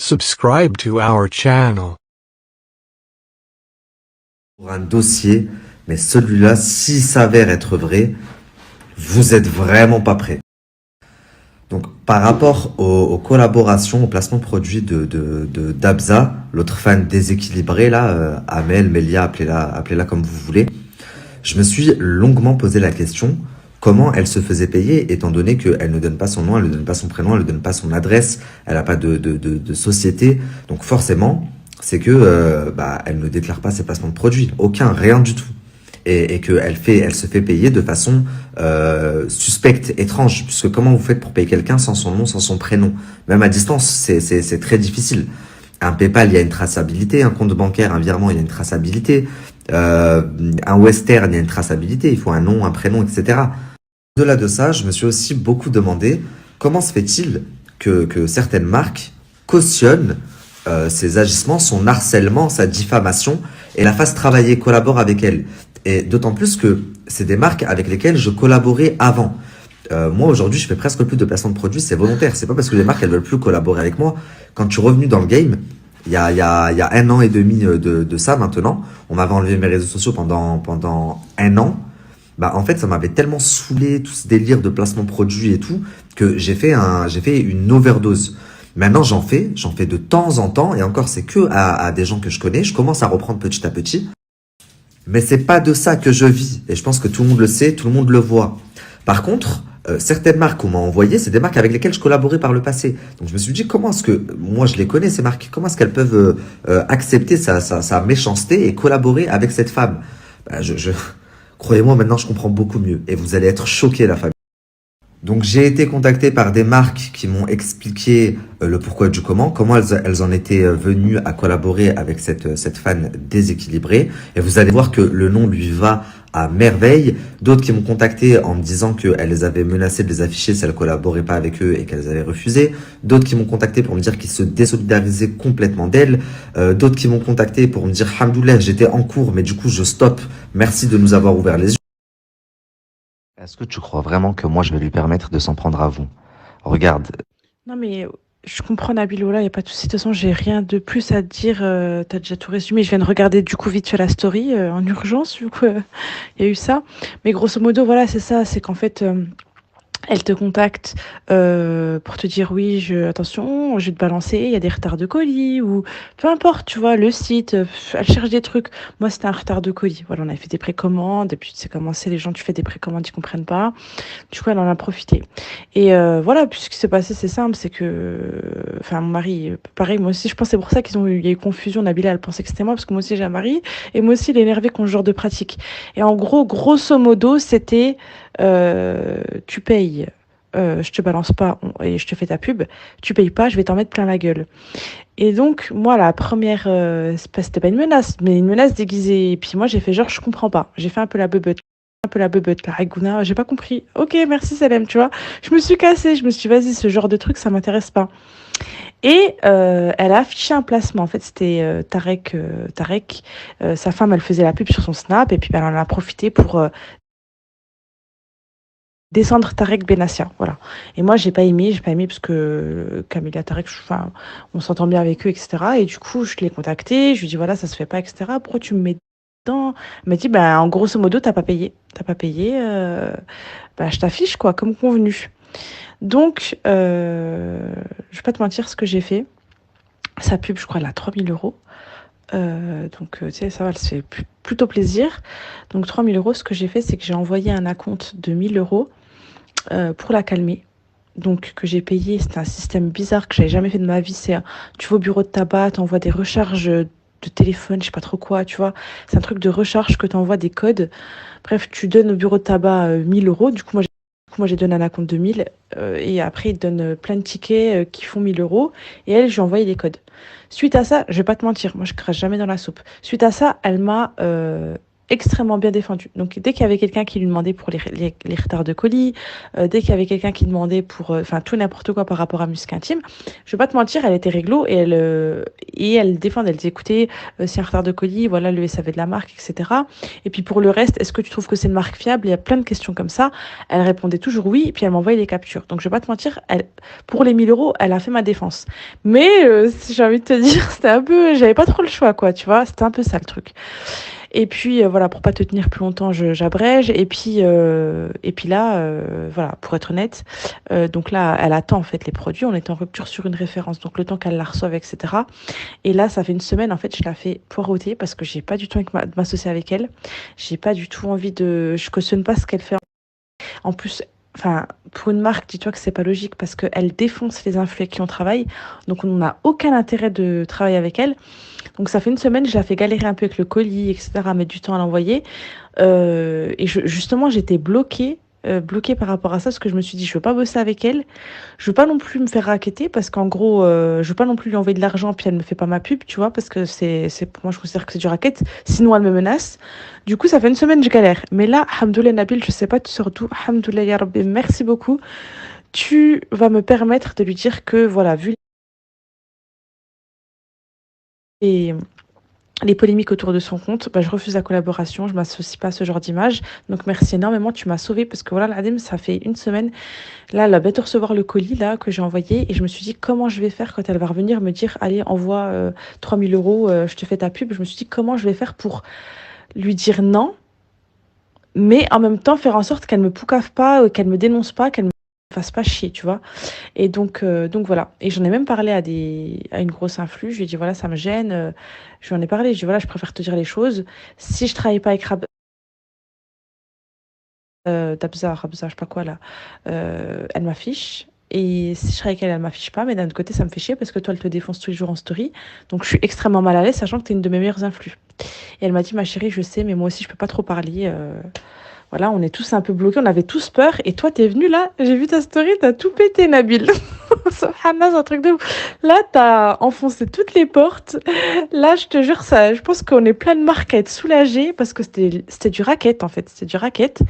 Subscribe to our channel. Pour un dossier, mais celui-là, s'il s'avère être vrai, vous êtes vraiment pas prêt. Donc, par rapport aux collaborations, au placement de produits d'Abza, l'autre fan déséquilibré, là, Amel, Melia, appelez-la comme vous voulez, je me suis longuement posé la question, comment elle se faisait payer, étant donné qu'elle ne donne pas son nom, elle ne donne pas son prénom, elle ne donne pas son adresse, elle n'a pas de société. Donc forcément, c'est que elle ne déclare pas ses placements de produits. Aucun, rien du tout. Et elle se fait payer de façon suspecte, étrange. Puisque comment vous faites pour payer quelqu'un sans son nom, sans son prénom? Même à distance, c'est très difficile. Un PayPal, il y a une traçabilité. Un compte bancaire, un virement, il y a une traçabilité. Un Western, il y a une traçabilité. Il faut un nom, un prénom, etc. Au-delà de ça, je me suis aussi beaucoup demandé comment se fait-il que certaines marques cautionnent ses agissements, son harcèlement, sa diffamation et la fassent travailler, collaborent avec elle. Et d'autant plus que c'est des marques avec lesquelles je collaborais avant. Moi, aujourd'hui, je fais presque plus de placement de produits, c'est volontaire. C'est pas parce que les marques, elles veulent plus collaborer avec moi. Quand je suis revenu dans le game, il y a 1 an et demi de ça maintenant, on m'avait enlevé mes réseaux sociaux pendant 1 an. Bah, en fait, ça m'avait tellement saoulé, tout ce délire de placement de produits et tout, que j'ai fait une overdose. Maintenant, j'en fais de temps en temps, et encore, c'est que à des gens que je connais. Je commence à reprendre petit à petit. Mais c'est pas de ça que je vis. Et je pense que tout le monde le sait, tout le monde le voit. Par contre, certaines marques qu'on m'a envoyées, c'est des marques avec lesquelles je collaborais par le passé. Donc je me suis dit, comment est-ce que, moi je les connais ces marques, comment est-ce qu'elles peuvent accepter sa méchanceté et collaborer avec cette femme? Bah, croyez-moi, maintenant je comprends beaucoup mieux. Et vous allez être choqués, la famille. Donc j'ai été contacté par des marques qui m'ont expliqué le pourquoi du comment elles en étaient venues à collaborer avec cette fan déséquilibrée. Et vous allez voir que le nom lui va à merveille. D'autres qui m'ont contacté en me disant qu'elles les avaient menacées de les afficher si elles collaboraient pas avec eux et qu'elles avaient refusé. D'autres qui m'ont contacté pour me dire qu'ils se désolidarisaient complètement d'elles. D'autres qui m'ont contacté pour me dire Hamdoulah, j'étais en cours mais du coup je stoppe. Merci de nous avoir ouvert les yeux. Est-ce que tu crois vraiment que moi je vais lui permettre de s'en prendre à vous? Regarde. Non, mais je comprends Nabilola, il n'y a pas de souci. De toute façon, j'ai rien de plus à te dire. Tu as déjà tout résumé. Je viens de regarder du coup vite fait la story en urgence, du coup, il y a eu ça. Mais grosso modo, voilà, c'est ça. C'est qu'en fait, elle te contacte pour te dire oui, attention, je vais te balancer, il y a des retards de colis ou peu importe, tu vois, le site, elle cherche des trucs. Moi, c'était un retard de colis. Voilà, on avait fait des précommandes et puis tu sais comment c'est, les gens, tu fais des précommandes, ils comprennent pas. Du coup, elle en a profité. Et voilà, puis ce qui s'est passé, c'est simple, c'est que, enfin, mon mari, pareil, moi aussi, je pense que c'est pour ça il y a eu confusion. Nabila, elle pensait que c'était moi parce que moi aussi j'ai un mari et moi aussi, il est énervé contre ce genre de pratique. Et en gros, grosso modo, c'était tu payes, je te balance pas et je te fais ta pub, tu payes pas, je vais t'en mettre plein la gueule. Et donc, moi, la première, c'était pas une menace, mais une menace déguisée. Et puis moi, j'ai fait genre, je comprends pas. J'ai fait un peu la beubeute, la ragouna, j'ai pas compris. Ok, merci Salem, tu vois. Je me suis cassée, je me suis dit, vas-y, ce genre de truc, ça m'intéresse pas. Et elle a affiché un placement. En fait, c'était Tarek. Sa femme, elle faisait la pub sur son Snap et puis elle en a profité pour descendre Tarek Benassia, voilà. Et moi, j'ai pas aimé parce que Camilla Tarek, enfin, on s'entend bien avec eux, etc. Et du coup, je l'ai contacté, je lui ai dit, voilà, ça se fait pas, etc. Pourquoi tu me mets dedans? Elle m'a dit, ben, en grosso modo, t'as pas payé. T'as pas payé, bah, je t'affiche, quoi, comme convenu. Donc, je vais pas te mentir, ce que j'ai fait, sa pub, je crois, elle a 3 000 euros. Donc, tu sais, ça va, elle se fait plutôt plaisir. Donc, 3 000 euros, ce que j'ai fait, c'est que j'ai envoyé un acompte de 1 000 euros pour la calmer. Donc, que j'ai payé, c'était un système bizarre que j'avais jamais fait de ma vie. C'est, tu vas au bureau de tabac, t'envoies des recharges de téléphone, je sais pas trop quoi, tu vois. C'est un truc de recharge que t'envoies des codes. Bref, tu donnes au bureau de tabac 1 000 euros. Du coup, moi, j'ai donné un acompte de 1 000. Et après, ils te donnent plein de tickets qui font 1 000 euros. Et elle, je lui ai envoyé des codes. Suite à ça, je vais pas te mentir, moi, je crache jamais dans la soupe. Suite à ça, elle m'a extrêmement bien défendu. Donc dès qu'il y avait quelqu'un qui lui demandait pour les retards de colis, dès qu'il y avait quelqu'un qui demandait pour enfin tout n'importe quoi par rapport à Musc Intime, je vais pas te mentir, elle était réglo et elle défendait, elle disait écoutez, c'est un retard de colis, voilà le SAV de la marque, etc. Et puis pour le reste, est-ce que tu trouves que c'est une marque fiable? Il y a plein de questions comme ça. Elle répondait toujours oui, et puis elle m'envoyait les captures. Donc je vais pas te mentir, pour les 1 000 euros, elle a fait ma défense. Mais j'ai envie de te dire, c'était un peu, j'avais pas trop le choix, quoi, tu vois, c'était un peu ça le truc. Et puis voilà, pour pas te tenir plus longtemps, j'abrège. Et puis là, voilà, pour être honnête, donc là, elle attend en fait les produits. On est en rupture sur une référence, donc le temps qu'elle la reçoive, etc. Et là, ça fait une semaine en fait, je la fais poireauter parce que j'ai pas du tout envie de m'associer avec elle. J'ai pas du tout envie de, je cautionne pas ce qu'elle fait. En plus, enfin, pour une marque, dis-toi que c'est pas logique parce qu'elle défonce les influx avec qui on travaille. Donc, on n'a aucun intérêt de travailler avec elle. Donc, ça fait une semaine, je la fais galérer un peu avec le colis, etc., mettre du temps à l'envoyer. Justement, j'étais bloquée par rapport à ça parce que je me suis dit, je veux pas bosser avec elle. Je veux pas non plus me faire racketter parce qu'en gros, je veux pas non plus lui envoyer de l'argent puis elle me fait pas ma pub, tu vois, parce que pour moi, je considère que c'est du racket. Sinon, elle me menace. Du coup, ça fait une semaine, je galère. Mais là, Alhamdoulilah Nabil, je sais pas, tu sors d'où. Alhamdoulilah Ya Rabbi, merci beaucoup. Tu vas me permettre de lui dire que, voilà, vu les, les polémiques autour de son compte, bah, je refuse la collaboration, je m'associe pas à ce genre d'image. Donc merci énormément, tu m'as sauvée parce que voilà, l'ADEME, ça fait une semaine. Là, elle a bête de recevoir le colis là que j'ai envoyé et je me suis dit comment je vais faire quand elle va revenir me dire allez, envoie 3 000 euros, je te fais ta pub. Je me suis dit comment je vais faire pour lui dire non, mais en même temps faire en sorte qu'elle me poucave pas, qu'elle me dénonce pas, qu'elle me fasse pas chier, tu vois. Et donc voilà. Et j'en ai même parlé à une grosse influx. Je lui ai dit voilà, ça me gêne. Je lui en ai parlé. Je lui ai dit voilà, je préfère te dire les choses. Si je travaille pas avec Rabza, je sais pas quoi là, elle m'affiche. Et si je travaille avec elle, elle m'affiche pas. Mais d'un autre côté, ça me fait chier parce que toi, elle te défonce tous les jours en story. Donc je suis extrêmement mal à l'aise, sachant que tu es une de mes meilleures influx. Et elle m'a dit ma chérie, je sais, mais moi aussi, je peux pas trop parler. Voilà, on est tous un peu bloqués, on avait tous peur. Et toi, t'es venu là, j'ai vu ta story, t'as tout pété, Nabil. Subhanallah, c'est un truc de ouf. Là, t'as enfoncé toutes les portes. Là, je te jure, ça, je pense qu'on est plein de marques à être soulagés parce que c'était du racket, en fait. C'était du racket.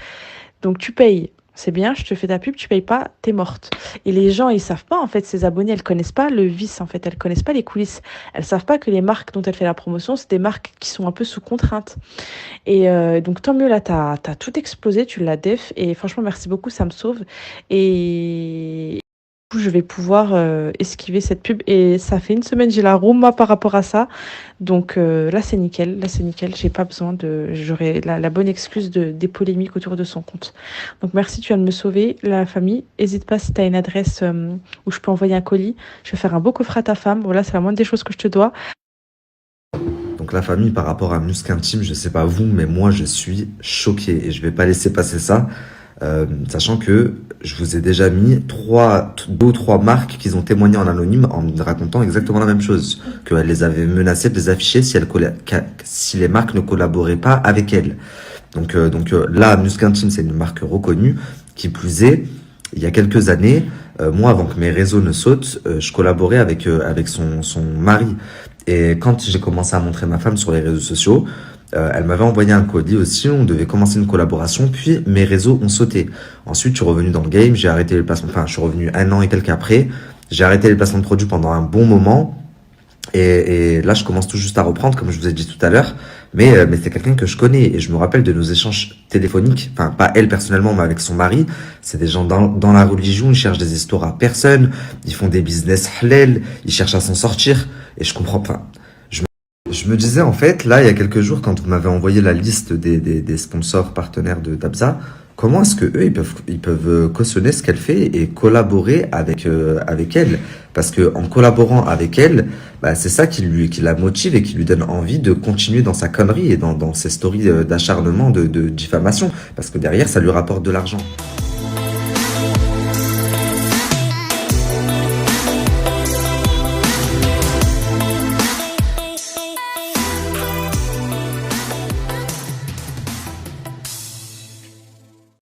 Donc, tu payes. C'est bien, je te fais ta pub, tu payes pas, t'es morte. Et les gens, ils savent pas, en fait, ces abonnés, elles connaissent pas le vice, en fait, elles connaissent pas les coulisses. Elles savent pas que les marques dont elle fait la promotion, c'est des marques qui sont un peu sous contrainte. Et donc, tant mieux, là, t'as tout explosé, tu l'as def. Et franchement, merci beaucoup, ça me sauve. Et du coup, je vais pouvoir esquiver cette pub. Et ça fait une semaine, j'ai la rouma par rapport à ça. Donc là, c'est nickel. Là, c'est nickel. J'ai pas besoin de. J'aurai la bonne excuse des polémiques autour de son compte. Donc, merci, tu viens de me sauver, la famille. N'hésite pas si tu as une adresse où je peux envoyer un colis. Je vais faire un beau coffret à ta femme. Voilà, c'est la moindre des choses que je te dois. Donc la famille, par rapport à Musc Intime, je sais pas vous, mais moi je suis choqué et je vais pas laisser passer ça, sachant que je vous ai déjà mis deux ou trois marques qui ont témoigné en anonyme en me racontant exactement la même chose, qu'elles les avaient menacées de les afficher si les marques ne collaboraient pas avec elles. Donc là, Musc Intime, c'est une marque reconnue. Qui plus est, il y a quelques années, moi, avant que mes réseaux ne sautent, je collaborais avec son mari. Et quand j'ai commencé à montrer ma femme sur les réseaux sociaux, elle m'avait envoyé un colis aussi, on devait commencer une collaboration, puis mes réseaux ont sauté. Ensuite, je suis revenu dans le game, j'ai arrêté les placements, enfin, je suis revenu 1 an et quelques après, j'ai arrêté les placements de produits pendant un bon moment, et là, je commence tout juste à reprendre, comme je vous ai dit tout à l'heure, mais c'est quelqu'un que je connais, et je me rappelle de nos échanges téléphoniques, enfin, pas elle personnellement, mais avec son mari. C'est des gens dans la religion, ils cherchent des histoires à personne, ils font des business halal, ils cherchent à s'en sortir, et je comprends pas. Je me disais, en fait, là, il y a quelques jours, quand vous m'avez envoyé la liste des sponsors partenaires de Dabza, comment est-ce que eux, ils peuvent cautionner ce qu'elle fait et collaborer avec elle? Parce que en collaborant avec elle, bah, c'est ça qui la motive et qui lui donne envie de continuer dans sa connerie et dans ses stories d'acharnement, de diffamation. Parce que derrière, ça lui rapporte de l'argent.